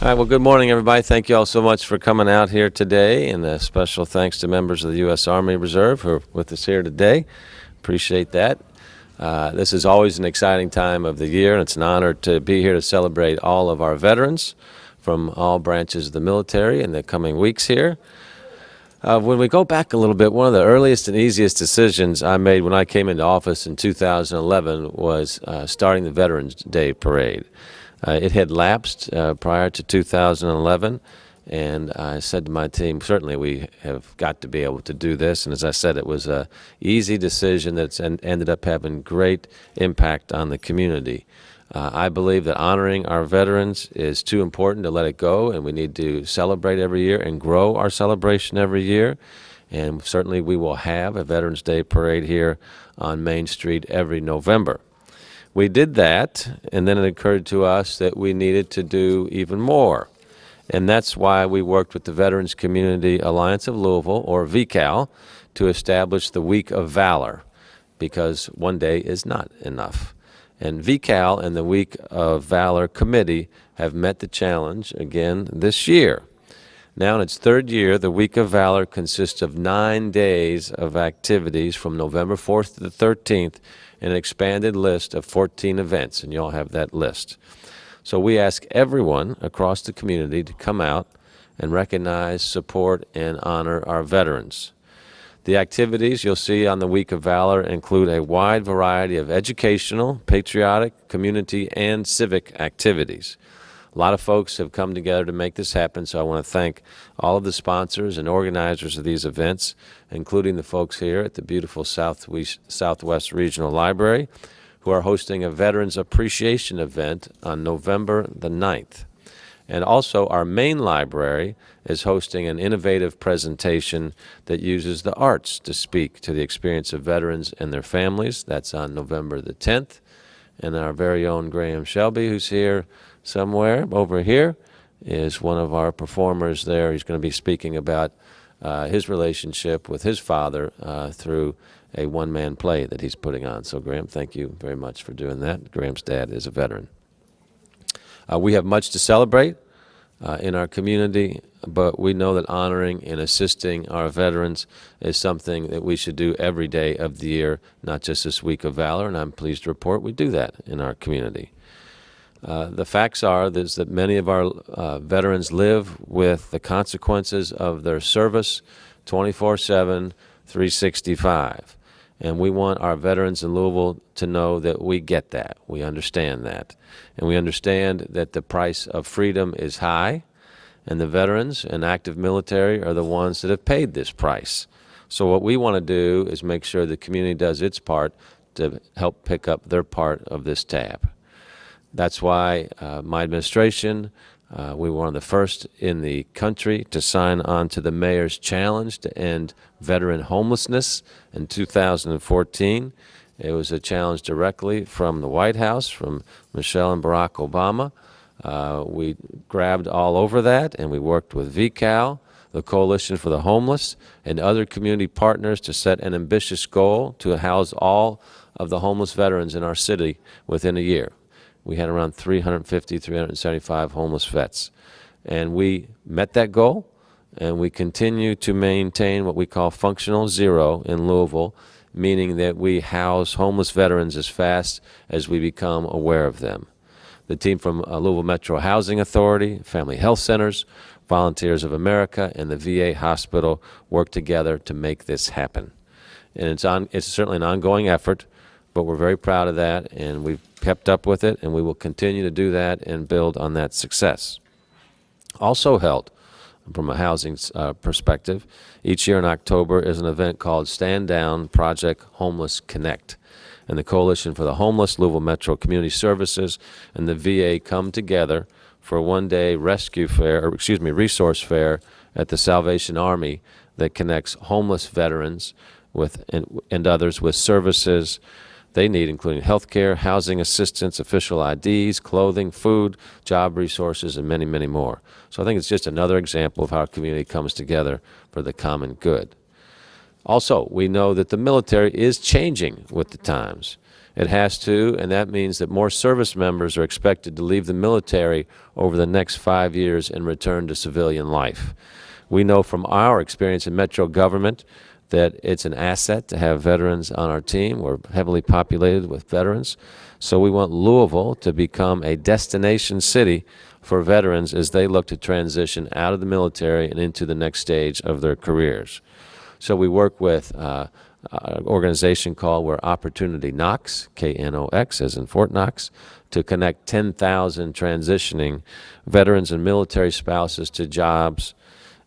All right, well, good morning, everybody. Thank you all so much for coming out here today, and a special thanks to members of the U.S. Army Reserve who are with us here today. Appreciate that. This is always an exciting time of the year, and it's an honor to be here to celebrate all of our veterans from all branches of the military in the coming weeks here. When we go back a little bit, one of the earliest and easiest decisions I made when I came into office in 2011 was starting the Veterans Day Parade. It had lapsed prior to 2011, and I said to my team, certainly we have got to be able to do this. And as I said, it was an easy decision that's ended up having great impact on the community. I believe that honoring our veterans is too important to let it go, and we need to celebrate every year and grow our celebration every year. And certainly we will have a Veterans Day Parade here on Main Street every November. We did that, and then it occurred to us that we needed to do even more. And that's why we worked with the Veterans Community Alliance of Louisville, or VCAL, to establish the Week of Valor, because one day is not enough. And VCAL and the Week of Valor Committee have met the challenge again this year. Now in its third year, the Week of Valor consists of 9 days of activities from November 4th to the 13th, an expanded list of 14 events, and you all have that list. So we ask everyone across the community to come out and recognize, support, and honor our veterans. The activities you'll see on the Week of Valor include a wide variety of educational, patriotic, community, and civic activities. A lot of folks have come together to make this happen, so I want to thank all of the sponsors and organizers of these events, including the folks here at the beautiful Southwest Regional Library, who are hosting a Veterans Appreciation event on November the 9th. And also our main library is hosting an innovative presentation that uses the arts to speak to the experience of veterans and their families. That's on November the 10th. And our very own Graham Shelby, who's here somewhere over here, is one of our performers there. He's going to be speaking about his relationship with his father through a one-man play that he's putting on. So, Graham, thank you very much for doing that. Graham's dad is a veteran. We have much to celebrate in our community, but we know that honoring and assisting our veterans is something that we should do every day of the year, not just this Week of Valor, and I'm pleased to report we do that in our community. The facts are that many of our veterans live with the consequences of their service 24/7, 365. And we want our veterans in Louisville to know that we get that. We understand that. And we understand that the price of freedom is high, and the veterans and active military are the ones that have paid this price. So what we want to do is make sure the community does its part to help pick up their part of this tab. That's why my administration, we were one of the first in the country to sign on to the mayor's challenge to end veteran homelessness in 2014. It was a challenge directly from the White House, from Michelle and Barack Obama. We grabbed all over that, and we worked with VCAL, the Coalition for the Homeless, and other community partners to set an ambitious goal to house all of the homeless veterans in our city within a year. We had around 350, 375 homeless vets. And we met that goal, and we continue to maintain what we call functional zero in Louisville, meaning that we house homeless veterans as fast as we become aware of them. The team from Louisville Metro Housing Authority, Family Health Centers, Volunteers of America, and the VA Hospital work together to make this happen. And it's certainly an ongoing effort, but we're very proud of that, and we've kept up with it, and we will continue to do that and build on that success. Also held, from a housing perspective, each year in October is an event called Stand Down Project Homeless Connect. And the Coalition for the Homeless, Louisville Metro Community Services, and the VA come together for a one-day resource fair at the Salvation Army that connects homeless veterans with and others with services they need, including health care, housing assistance, official IDs, clothing, food, job resources, and many, many more. So I think it's just another example of how a community comes together for the common good. Also, we know that the military is changing with the times. It has to, and that means that more service members are expected to leave the military over the next 5 years and return to civilian life. We know from our experience in Metro government that it's an asset to have veterans on our team. We're heavily populated with veterans. So we want Louisville to become a destination city for veterans as they look to transition out of the military and into the next stage of their careers. So we work with an organization called Where Opportunity Knocks, K-N-O-X, as in Fort Knox, to connect 10,000 transitioning veterans and military spouses to jobs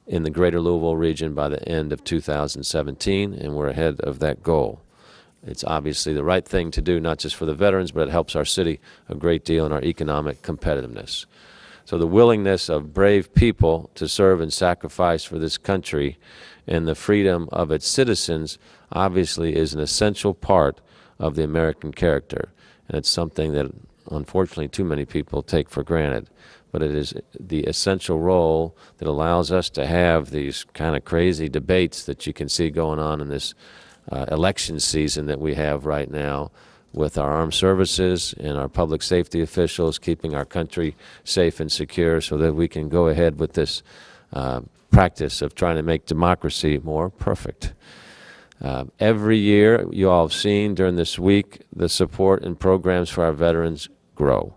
in the greater Louisville region by the end of 2017, and we're ahead of that goal. It's obviously the right thing to do, not just for the veterans, but it helps our city a great deal in our economic competitiveness. So the willingness of brave people to serve and sacrifice for this country and the freedom of its citizens obviously is an essential part of the American character. And it's something that unfortunately too many people take for granted. But it is the essential role that allows us to have these kind of crazy debates that you can see going on in this election season that we have right now with our armed services and our public safety officials keeping our country safe and secure so that we can go ahead with this practice of trying to make democracy more perfect. Every year, you all have seen during this week, the support and programs for our veterans grow.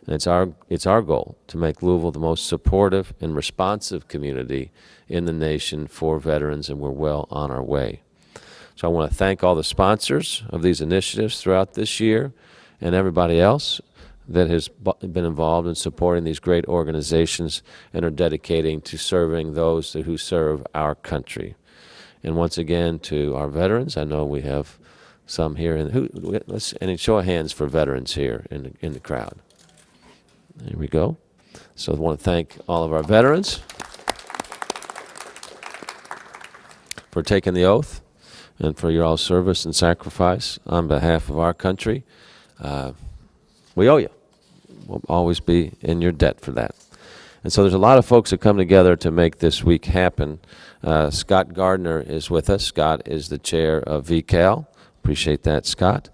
And it's our goal to make Louisville the most supportive and responsive community in the nation for veterans, and we're well on our way. So I want to thank all the sponsors of these initiatives throughout this year and everybody else that has been involved in supporting these great organizations and are dedicating to serving those who serve our country. And once again, to our veterans, I know we have some here. And show of hands for veterans here in the crowd. There we go. So I want to thank all of our veterans for taking the oath and for your all service and sacrifice on behalf of our country. We owe you. We'll always be in your debt for that. And so there's a lot of folks that come together to make this week happen. Scott Gardner is with us. Scott is the chair of VCAL. Appreciate that, Scott.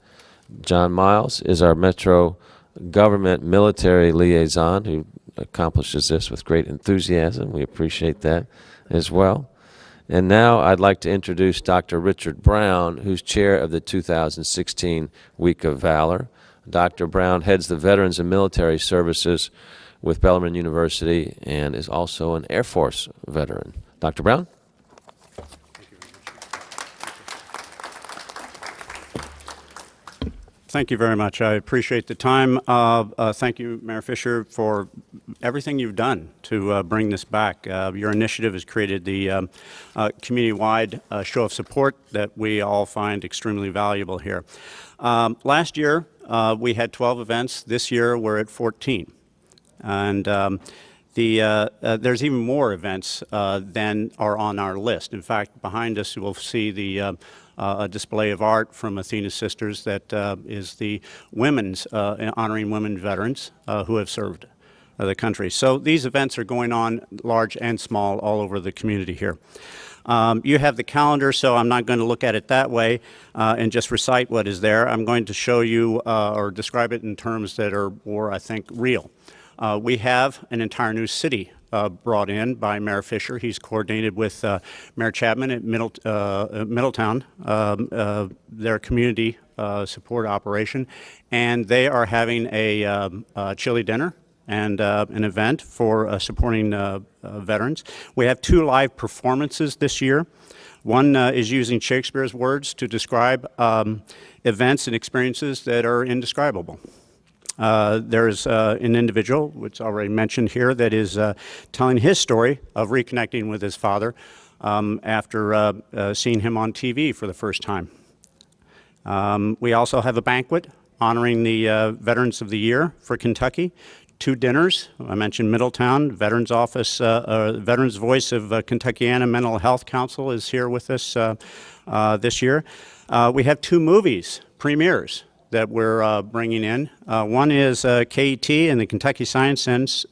John Miles is our Metro Government Military Liaison, who accomplishes this with great enthusiasm. We appreciate that as well. And now I'd like to introduce Dr. Richard Brown, who's chair of the 2016 Week of Valor. Dr. Brown heads the Veterans and Military Services with Bellarmine University and is also an Air Force veteran. Dr. Brown? Thank you very much. I appreciate the time. Thank you, Mayor Fischer, for everything you've done to bring this back. Your initiative has created the community-wide show of support that we all find extremely valuable here. Last year, we had 12 events. This year, we're at 14. And there's even more events than are on our list. In fact, behind us, you will see the a display of art from Athena Sisters that is the women's, honoring women veterans who have served the country. So these events are going on large and small all over the community here. You have the calendar, so I'm not going to look at it that way and just recite what is there. I'm going to show you or describe it in terms that are more, I think, real. We have an entire new city brought in by Mayor Fischer. He's coordinated with Mayor Chapman at Middletown, their community support operation, and they are having a chili dinner and an event for supporting veterans. We have 2 live performances this year. One is using Shakespeare's words to describe events and experiences that are indescribable. There's an individual, which I already mentioned here, that is telling his story of reconnecting with his father after seeing him on TV for the first time. We also have a banquet honoring the Veterans of the Year for Kentucky. 2 dinners. I mentioned Middletown. Veterans Office, Veterans Voice of Kentuckiana Mental Health Council is here with us this year. We have 2 movies, premieres, that we're bringing in. One is KET and the Kentucky Science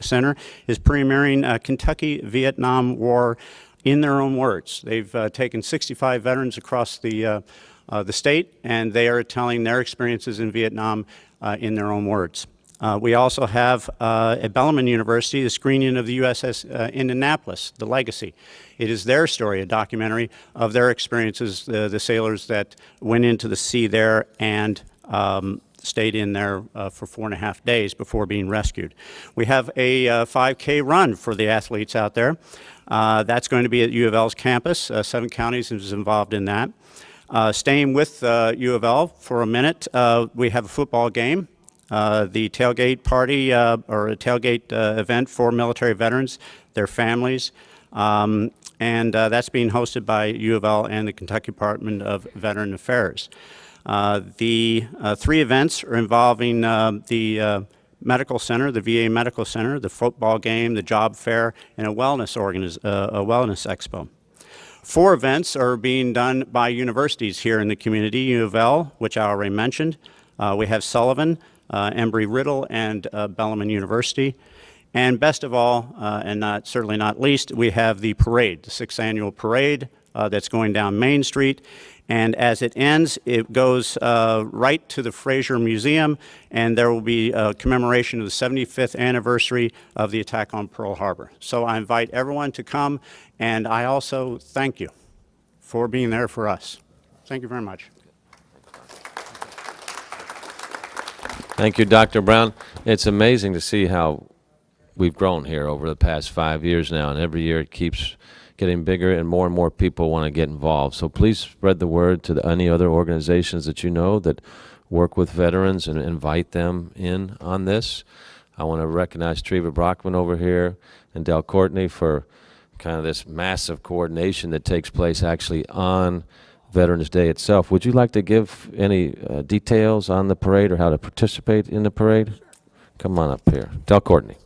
Center is premiering Kentucky-Vietnam War in their own words. They've taken 65 veterans across the the state, and they are telling their experiences in Vietnam in their own words. We also have at Bellarmine University the screening of the USS Indianapolis, The Legacy. It is their story, a documentary of their experiences, the sailors that went into the sea there and stayed in there for 4.5 days before being rescued. We have a 5K run for the athletes out there. That's going to be at U of L's campus. 7 counties is involved in that. Staying with U of L for a minute, we have a football game. The tailgate party or a tailgate event for military veterans, their families, and that's being hosted by U of L and the Kentucky Department of Veteran Affairs. The 3 events are involving the medical center, the VA Medical Center, the football game, the job fair, and a wellness expo. 4 events are being done by universities here in the community. U of L, which I already mentioned. We have Sullivan, Embry-Riddle, and Bellarmine University. And best of all, and certainly not least, we have the parade, the 6th annual parade that's going down Main Street. And as it ends, it goes right to the Fraser Museum, and there will be a commemoration of the 75th anniversary of the attack on Pearl Harbor. So I invite everyone to come, and I also thank you for being there for us. Thank you very much. Thank you, Dr. Brown. It's amazing to see how we've grown here over the past 5 years now, and every year it keeps getting bigger and more people want to get involved. So please spread the word to any other organizations that you know that work with veterans and invite them in on this. I want to recognize Treva Brockman over here and Del Courtney for kind of this massive coordination that takes place actually on Veterans Day itself. Would you like to give any details on the parade or how to participate in the parade? Come on up here. Del Courtney.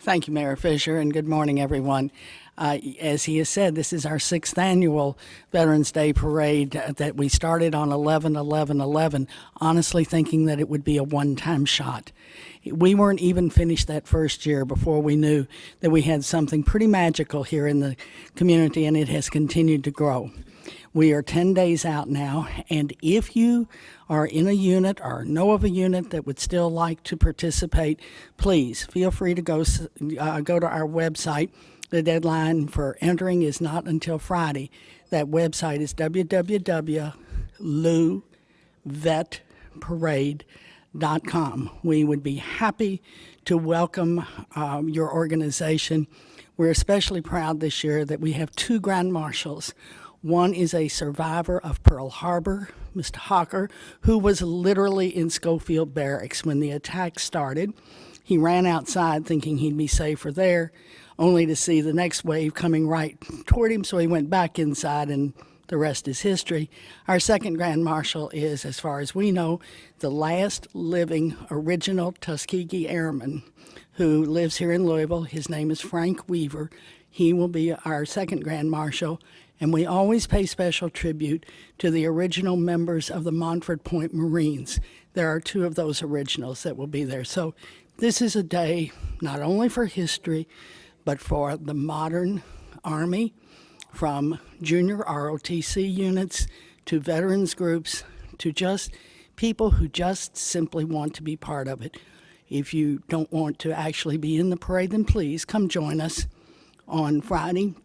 Thank you, Mayor Fischer, and good morning, everyone. As he has said, this is our 6th annual Veterans Day Parade that we started on 11/11/11, honestly thinking that it would be a one-time shot. We weren't even finished that first year before we knew that we had something pretty magical here in the community, and it has continued to grow. We are 10 days out now, and if you are in a unit or know of a unit that would still like to participate, please feel free to go to our website. The deadline for entering is not until Friday. That website is www.louvetparade.com. We would be happy to welcome your organization. We're especially proud this year that we have 2 Grand Marshals. One is a survivor of Pearl Harbor, Mr. Hawker, who was literally in Schofield Barracks when the attack started. He ran outside thinking he'd be safer there, only to see the next wave coming right toward him, so he went back inside, and the rest is history. Our 2nd Grand Marshal is, as far as we know, the last living original Tuskegee Airman who lives here in Louisville. His name is Frank Weaver. He will be our 2nd Grand Marshal. And we always pay special tribute to the original members of the Montford Point Marines. There are 2 of those originals that will be there. So this is a day not only for history, but for the modern Army, from junior ROTC units to veterans groups to just people who just simply want to be part of it. If you don't want to actually be in the parade, then please come join us on Friday,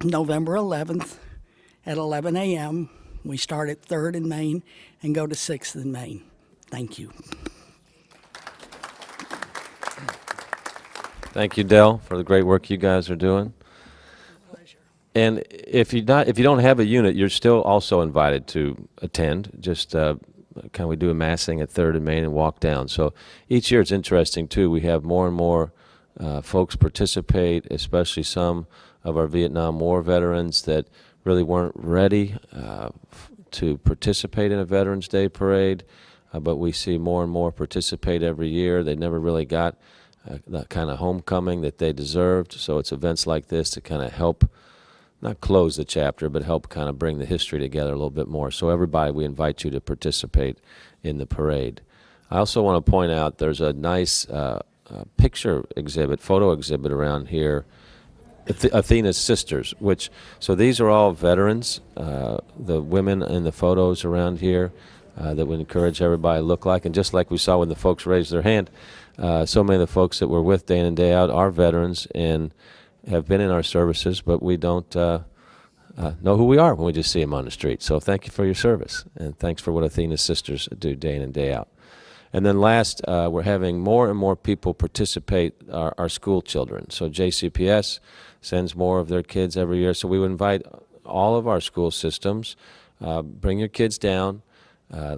November 11th at 11 a.m. We start at 3rd and Main and go to 6th and Main. Thank you. Thank you, Del, for the great work you guys are doing. Pleasure. And if you don't have a unit, you're still also invited to attend. Just can we do a massing at 3rd and Main and walk down? So each year it's interesting too. We have more and more folks participate, especially some of our Vietnam War veterans that really weren't ready to participate in a Veterans Day parade, but we see more and more participate every year. They never really got that kind of homecoming that they deserved, so it's events like this to kind of help, not close the chapter, but help kind of bring the history together a little bit more. So everybody, we invite you to participate in the parade. I also want to point out there's a nice picture exhibit, photo exhibit around here Athena's sisters, so these are all veterans, the women in the photos around here that would encourage everybody to look like. And just like we saw when the folks raised their hand, so many of the folks that we're with day in and day out are veterans and have been in our services, but we don't know who we are when we just see them on the street. So thank you for your service, and thanks for what Athena's sisters do day in and day out. And then last, we're having more and more people participate, our school children. So JCPS sends more of their kids every year. So we would invite all of our school systems, bring your kids down,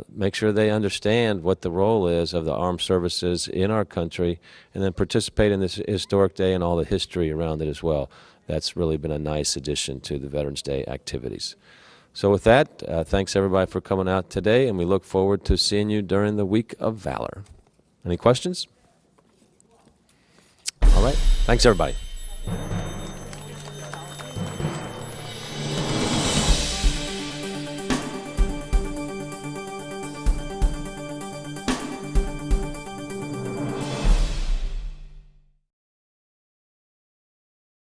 make sure they understand what the role is of the armed services in our country, and then participate in this historic day and all the history around it as well. That's really been a nice addition to the Veterans Day activities. So with that, thanks everybody for coming out today, and we look forward to seeing you during the Week of Valor. Any questions? All right. Thanks, everybody.